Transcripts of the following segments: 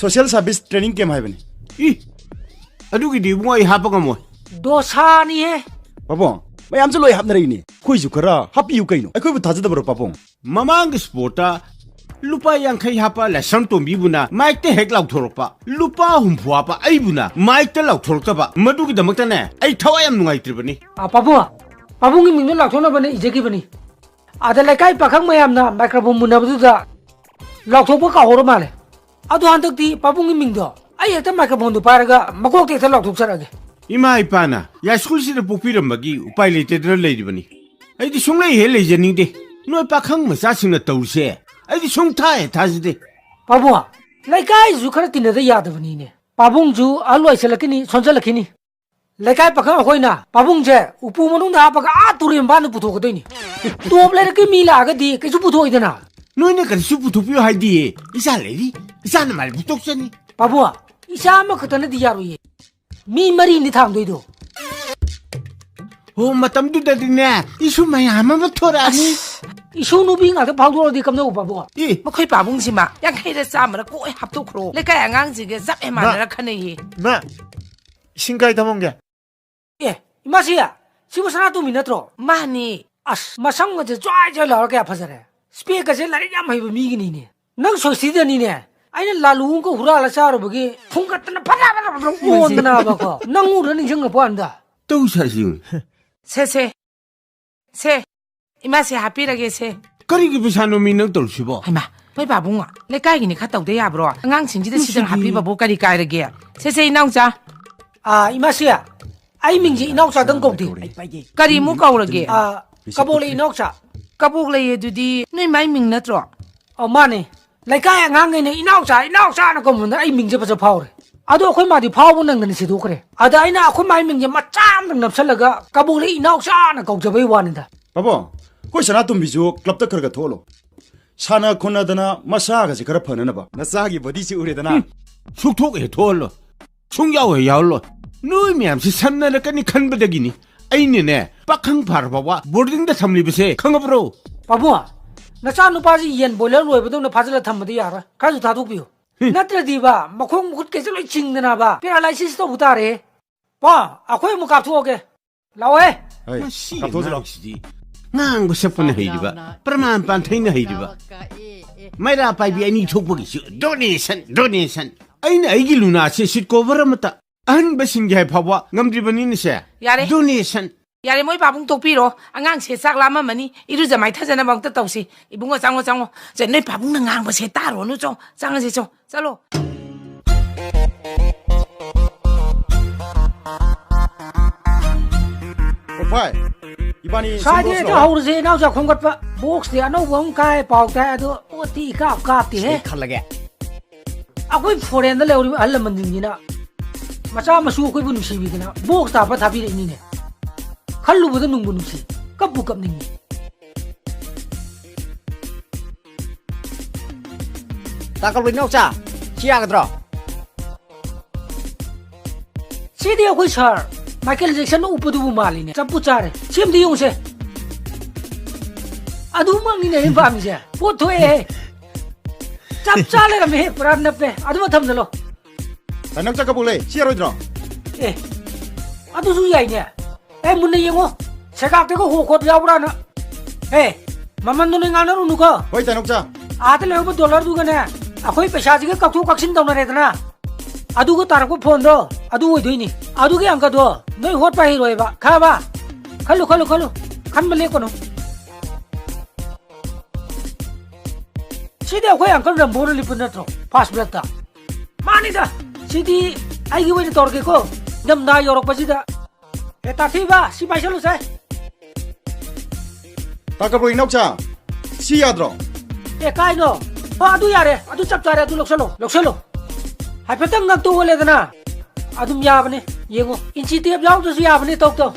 social service training camp hai bani adu ki di moi ha pa ngamo dosa ni he papong mayam chu loi hapna rei ni khoi ju khara happy you kaino ai khoi bu thaja da bro papong mamang sporta lupa yang khai ha pa la sam tom bi buna mic te hek lauk thorok pa lupa hum phwa pa ai buna mic te lauk thorok ta ba madu ki damak ta ne ai thawai am nungai tri bani pabung ni mingno lauk thona bani ije ki bani ada lai kai pakhang mayam na microphone mun na bu da lauk thok pa ka horo male adu han tak di pabung ni mingdo ai eta microphone du paraga makok te lauk thok sarage ima ipana ya school si de pukpi ram bagi upai le te dra le di bani ai di sung lai he le jani de noi pakhang ma sa sing na tau se ai di sung thai tha ji de pabung lai kai zu khara tin da ya da bani ne pabung ju aloi selakini sonjalakini lai kai pakhang hoi na pabung je upu manung da paga a turim ban pu thok dei ni top le ki mi la ga di ke ju pu thoi dana noi ne ka su pu thu pi hai di isa le di isa na mal pu tok se ni pabung isa ma khata na di ya ro ye mi mari ni thang doi do ho matam du da di ne isu ma ya ma thora ni isu nu bi nga ta phau do di kam no pabung ma khoi pabung si ma yang khai da sa ma ko ai hap to khro le kai angang ji ge zap e ma na khane yi ma singai tamong ge imasiya sibu sana tu mi natro mani as masang ga jwai jwai la ka phasare speak ga je la ya mai mi gi ni ne nang so si de ni ne aina la lu ko hura la sa ro bagi phung ka tan phada ba on na ba ko nang u ro ni jeng ga pon da to sa sing se imasi happy ra ge se kari gi bisa no mi nang tor si bo ai ma pai pabung le kai gi ni kha tau de ya bro angang sing ji de si jang happy ba bo kari kai ra ge se inau cha imasiya ai ming ji inau cha dang ko ti kari mu kau ra ge kabole inau cha kaboklei du di noi mai ming na tro mane lai kai angang ne inau cha na ko mun ai ming je pa cha phau re ado khoi ma di phau bu nang ni si do kre ada aina khoi mai ming je ma cham nang nap salaga kabole inau cha na ko je bai wan da papong koi sana tum biju club ta khar ga tholo sana khona dana masa ga ji khara phana na ba nasa gi body si ure dana suk thok e thol chung yaw he yaw lo noi myam si san na ka ni khan ba da gi ni ai ni ne pakhang phar ba wa boarding da thamli ba se khang bro pabua nacha nu pa ji yen boiler loi ba do na phajala tham ba di yara ka ju tha thuk biu natra di ba makhong khut ke loi ching na ba paralysis to buta re pa akhoi mu kap thu ke lao he ai ka tho jalo ngang ba sep na hei ba praman pan thai na hei ba mai ra pai bi ani thok ba gi donation ai na ai gi luna se sit cover mata an ba sing ge pha wa ngam dri bani ni se yare donation yare moi pabung tok pi ro angang se sak la ma mani iru ja mai tha jana bang ta tau si ibungo chango je nei pabung na ngang ba se ta ro nu chong chang se chong chalo pai ibani sai de ta hor je nau cha khong gat pa box de no bong kai pau ta ado o ti ka ti he khalage akoi foreign da leuri al man ding ni na macha masu koi bu nu si bi na box ta pa tha bi ni ne khallu bu da nung bu nu si kap bu kap ning Takaboklei nau cha chia ga dro si de akoi sir Michael Jackson upu du bu mali ne chapu chare sim di yong se adu mang ni ne ba mi se photo e chap chale ga me pran na pe adu ma tham jalo tanak Takaboklei sia roi dro adu su yai ne mun ne yengo se ka te ko ho ko ya bra na maman nu ne ngal na ru nu ko hoi tanak cha ate le bu dollar du ga ne akoi paisa ji ga ka thu kaksin dau na re na adu ko tar ko phone do adu oi doi ni adu ge angka do noi hot pa hi roi ba kha ba khalu khan ma le ko no sidi akoi angka ram bor li pun tro fast break ta mani da sidi ai gi wei tor ke ko nam na yorok pa ji da eta thi ba si pai salu sai Takaboklei nau cha sia dro kai no adu yare adu chap chare adu lok salo hai petang nak tu le na adum ya bane yengo inchi te yaw tu ya bane tok to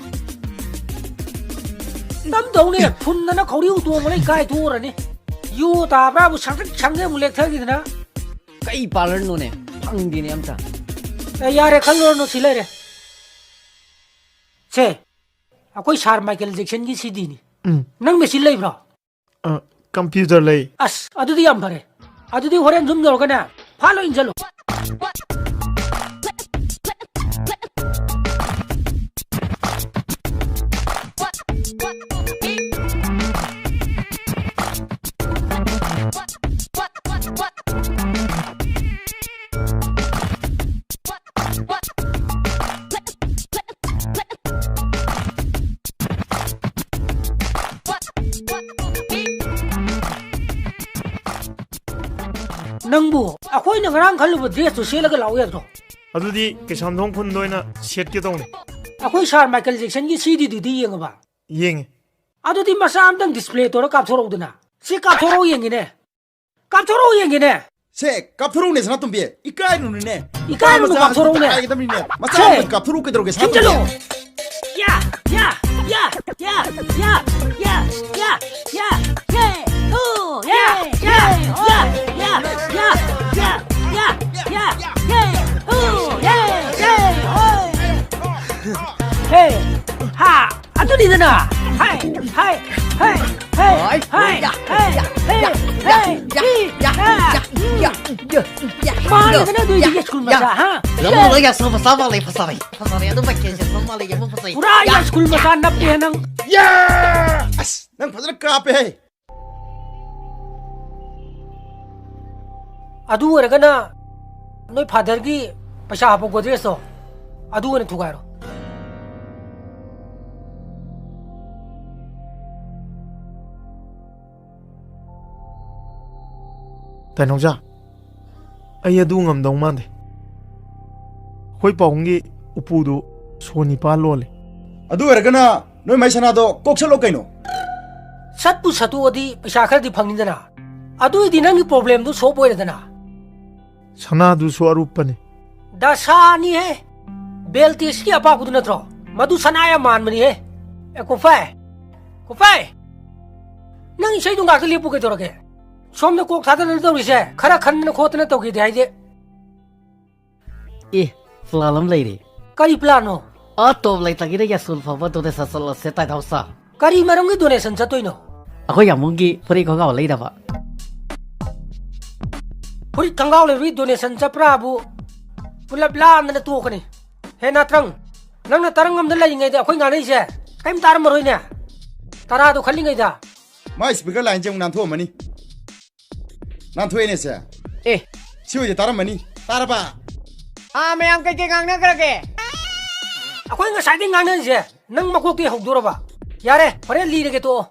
nam dong ne phun na khori u tu mo le kai tu ra ni yu ta bra bu sang ne mu lek tha gi na kai parlor no ne phang di ne am cha yare khallo no sile re che akoi sar Michael Jackson gi CD ni nang me silai bro computer lei. ꯑꯁ ꯑꯗꯨꯗꯤ ꯌꯥꯝ ꯐꯔꯦ ꯑꯗꯨꯗꯤ ꯍꯣꯔꯦꯟ ꯖꯨꯝ ꯇꯧꯔꯒꯅꯦ ꯐꯥꯂꯣ ꯏꯟꯖꯜꯂꯣ ꯅꯪꯕꯨ ꯑꯩꯈꯣꯏꯅ ꯉꯔꯥꯡ ꯈꯜꯂꯨꯕ ꯗ꯭ꯔꯦꯁꯇꯨ ꯁꯦꯠꯂꯒ ꯂꯥꯛꯎ ꯌꯥꯗ꯭ꯔꯣ ꯑꯗꯨꯗꯤ ꯀꯩꯁꯥꯝꯊꯣꯡ ꯈꯨꯟꯗ ꯑꯣꯏꯅ ꯁꯦꯠꯀꯦ ꯇꯧꯅꯤ ꯑꯩꯈꯣꯏ ꯁꯥꯔ ꯃꯥꯏꯀꯦꯜ ꯖꯦꯛꯁꯟꯒꯤ ꯁꯤꯗꯤꯗꯨꯗꯤ ꯌꯦꯡꯉꯕ ꯌꯦꯡꯉꯦ ꯑꯗꯨꯗꯤ ꯃꯆꯥ ꯑꯝꯇꯪ ꯗꯤꯁꯄ꯭ꯂꯦ ꯇꯧꯔ ꯀꯥꯞꯊꯣꯔꯛꯎꯗꯅ ꯁꯤ ꯀꯥꯞꯊꯣꯔꯛꯎ ꯌꯦꯡꯒꯦꯅꯦ ꯀꯥꯞꯊꯣꯔꯛꯎ ꯌꯦꯡꯒꯦꯅꯦ ꯁꯦ ꯀꯥꯞꯊꯣꯔꯛꯎꯅꯦ ꯁꯅꯥꯇꯣꯝꯕꯤ ꯏꯀꯥꯏꯔꯨꯅꯨꯅꯦ ꯏꯀꯥꯏꯔꯨꯅꯨ ꯀꯥꯞꯊꯣꯔꯛꯎꯅꯦ ꯏꯀꯥꯏꯒꯗꯕꯅꯤꯅꯦ ꯃꯆꯥ ꯁꯦ, ꯑꯃ ꯀꯥꯞꯊꯣꯔꯛꯎ ꯀꯩꯗꯧꯔꯒꯦ ꯊꯤꯟꯖꯜꯂꯣ ꯁꯅꯥꯇꯣꯝꯕꯤ 야, 야, 야, 야, 야, 야, 야, 야, 예, 후, 예, 예, 야, 야, 야, 야, 야, 야, 예, 후, 예, 예, 헤이, 하, 아들이잖아. 하이, 하이, 하이, 하이, 하이, 하이, 헤이, 말이 그냥 너 이게 스쿨 마사, 하? Lama ya sama sama lagi pasari. Pasari itu pakai sama lagi apa pasari. 우라야 스쿨 마사 납대 능. 야 아스 난 파자나 까페 ꯑꯗꯨ ꯑꯣꯏꯔꯒꯅ ꯅꯣꯏ ꯐꯥꯗꯔꯒꯤ ꯄꯩꯁꯥ ꯍꯥꯞꯄꯛꯄ ꯗ꯭ꯔꯦꯁꯇꯣ ꯑꯗꯨ ꯑꯣꯏꯅ ꯊꯨꯒꯥꯏꯔꯣ ꯇꯥꯏꯅꯧꯖꯥ ꯑꯩ ꯑꯗꯨ ꯉꯝꯗꯧ ꯃꯥꯟꯗꯦ ꯑꯩꯈꯣꯏ ꯄꯥꯎꯡꯒꯤ ꯎꯄꯨꯗꯨ ꯁꯣ 9 ꯂꯣꯜꯂꯦ ꯑꯗꯨ ꯑꯣꯏꯔꯒꯅ ꯅꯣꯏ ꯃꯥꯏ ꯁꯅꯥꯗꯣ ꯀꯣꯛꯁꯜꯂꯣ ꯀꯩꯅꯣ ꯁꯠꯄꯨ ꯁꯠꯇꯣꯛꯑꯗꯤ ꯄꯩꯁꯥ ꯈꯔꯗꯤ ꯐꯪꯅꯤꯗꯅ ꯑꯗꯨꯏꯗꯤ ꯅꯪꯒꯤ ꯄ꯭ꯔꯣꯕ꯭ꯂꯦꯝꯗꯨ ꯁꯣꯜꯕ ꯑꯣꯏꯔꯦꯗꯅ ꯁꯅꯥꯗꯨꯁꯨ ꯑꯔꯨꯞꯄꯅꯤ ꯗꯁꯥꯅꯤꯍꯦ ꯕꯦꯜꯇꯦꯁꯀꯤ ꯑꯄꯥꯛꯄꯗꯨ ꯅꯠꯇ꯭ꯔꯣ ꯃꯗꯨ ꯁꯅꯥ ꯌꯥꯝ ꯃꯥꯟꯕꯅꯤꯍꯦ ꯑꯦ ꯀꯣꯐꯥꯏ ꯅꯪ ꯏꯁꯩꯗꯨ ꯉꯥꯛꯇ ꯂꯦꯞꯄꯨ ꯀꯩꯗꯧꯔꯒꯦ ꯁꯣꯝꯗ ꯀꯣꯛ ꯊꯥꯗꯅ ꯇꯧꯔꯤꯁꯦ ꯈꯔ ꯈꯟꯗꯅ ꯈꯣꯠꯇꯅ ꯇꯧꯒꯦꯗꯤ ꯍꯥꯏꯗꯤ Flalam lagi. ꯀꯔꯤ ꯄ꯭ꯂꯥꯟꯅꯣ Top lagi tadi ya sulfa tuh deh sasal setai tahu sa. ꯀꯔꯤ ꯃꯔꯝꯒꯤ ꯗꯣꯅꯦꯁꯟ ꯆꯠꯇꯣꯏꯅꯣ Aku yang mungkin free kau kau lagi dapat. ꯐꯨꯔꯤꯠ ꯈꯪꯒꯥꯎ ꯂꯩꯕꯒꯤ ꯗꯣꯅꯦꯁꯟ ꯆꯠꯄ꯭ꯔꯥꯕꯨ ꯄꯨꯂꯞ ꯂꯥꯟꯗꯅ ꯇꯣꯛꯀꯅꯤ ꯍꯦ ꯅꯥꯇ꯭ꯔꯪ ꯅꯪꯅ ꯇꯔꯪ ꯑꯃꯗ ꯂꯩꯔꯤꯉꯩꯗ ꯑꯩꯈꯣꯏ ꯉꯥꯡꯅꯩꯁꯦ ꯀꯩꯝ ꯇꯥꯔꯝꯃꯔꯣꯏꯅꯦ ꯇꯔꯥꯗꯣ ꯈꯜꯂꯤꯉꯩꯗ ꯃꯥꯏ ꯁ꯭ꯄꯤꯀꯔ ꯂꯥꯏꯟꯁꯦ ꯑꯃꯨꯛ ꯅꯥꯟꯊꯣꯛꯑꯝꯃꯅꯤ ꯅꯥꯟꯊꯣꯛꯑꯦꯅꯦ ꯁꯦ ꯁꯤ ꯑꯣꯏꯗꯤ ꯇꯥꯔꯝꯃꯅꯤ ꯇꯥꯔꯕ Meyang kaki ngang kerja. ꯑꯩꯈꯣꯏ ꯉꯁꯥꯏꯗꯩ ꯉꯥꯡꯅꯔꯤꯁꯦ ꯅꯪ ꯃꯀꯣꯛꯇꯩ ꯍꯧꯗꯣꯔꯕ ꯌꯥꯔꯦ ꯍꯣꯔꯦꯟ ꯂꯤꯔꯒꯦ ꯇꯣꯛꯑꯣ